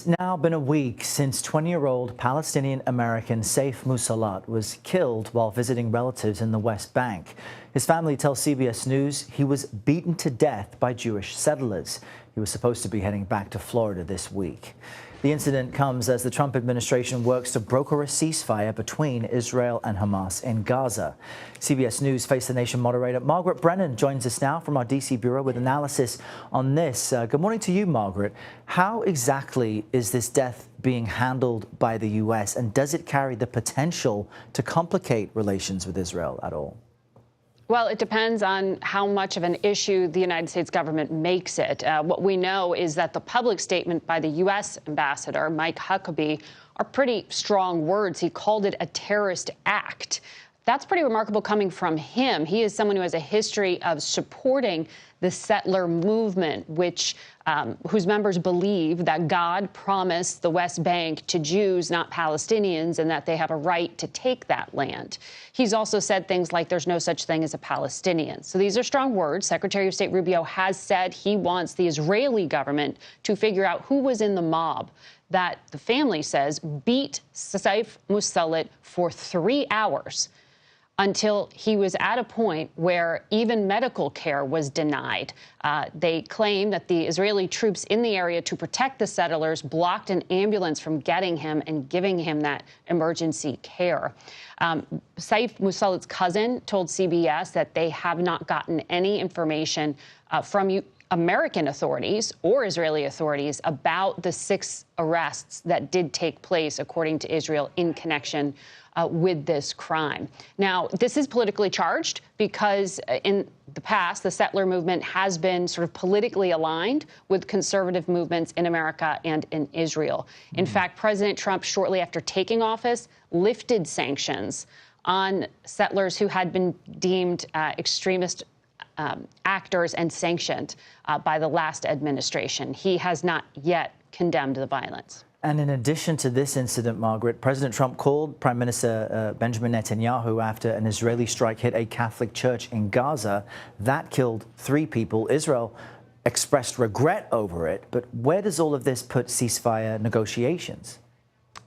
It's now been a week since 20-year-old Palestinian American Saif Musallet was killed while visiting relatives in the West Bank. His family tells CBS News he was beaten to death by Jewish settlers. He was supposed to be heading back to Florida this week. The incident comes as the Trump administration works to broker a ceasefire between Israel and Hamas in Gaza. CBS News Face the Nation moderator Margaret Brennan joins us now from our D.C. bureau with analysis on this. Good morning to you, Margaret. How exactly is this death being handled by the U.S., and does it carry the potential to complicate relations with Israel at all? Well, it depends on how much of an issue the United States government makes it. What we know is that the public statement by the U.S. ambassador, Mike Huckabee, are pretty strong words. He called it a terrorist act. That's pretty remarkable coming from him. He is someone who has a history of supporting the settler movement, whose members believe that God promised the West Bank to Jews, not Palestinians, and that they have a right to take that land. He's also said things like there's no such thing as a Palestinian. So these are strong words. Secretary of State Rubio has said he wants the Israeli government to figure out who was in the mob that the family says beat Saif Musallet for 3 hours, until he was at a point where even medical care was denied. They claim that the Israeli troops in the area to protect the settlers blocked an ambulance from getting him and giving him that emergency care. Saif Musallet's cousin told CBS that they have not gotten any information from American authorities or Israeli authorities about the 6 arrests that did take place, according to Israel, in connection with this crime. Now, this is politically charged because in the past, the settler movement has been sort of politically aligned with conservative movements in America and in Israel. In fact, President Trump, shortly after taking office, lifted sanctions on settlers who had been deemed extremist actors and sanctioned by the last administration. He has not yet condemned the violence. And in addition to this incident, Margaret, President Trump called Prime Minister Benjamin Netanyahu after an Israeli strike hit a Catholic church in Gaza. That killed 3 people. Israel expressed regret over it. But where does all of this put ceasefire negotiations?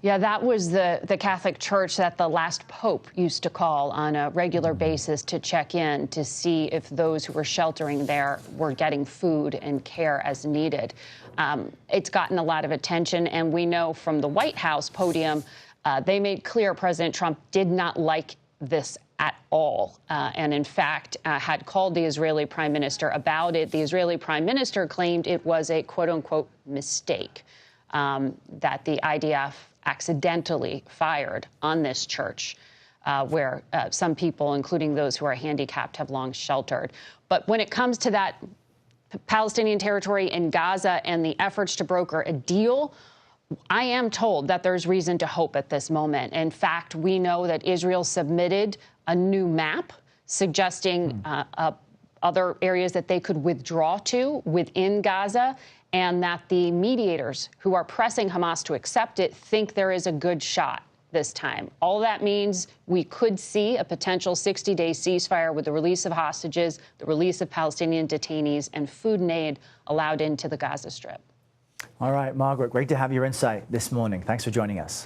Yeah, that was the Catholic Church that the last pope used to call on a regular basis to check in to see if those who were sheltering there were getting food and care as needed. It's gotten a lot of attention, and we know from the White House podium, they made clear President Trump did not like this at all, and in fact had called the Israeli prime minister about it. The Israeli prime minister claimed it was a quote-unquote mistake, that the IDF accidentally fired on this church, where some people, including those who are handicapped, have long sheltered. But when it comes to that Palestinian territory in Gaza and the efforts to broker a deal, I am told that there's reason to hope at this moment. In fact, we know that Israel submitted a new map suggesting other areas that they could withdraw to within Gaza, and that the mediators who are pressing Hamas to accept it think there is a good shot this time. All that means we could see a potential 60-day ceasefire with the release of hostages, the release of Palestinian detainees, and food and aid allowed into the Gaza Strip. All right, Margaret, great to have your insight this morning. Thanks for joining us.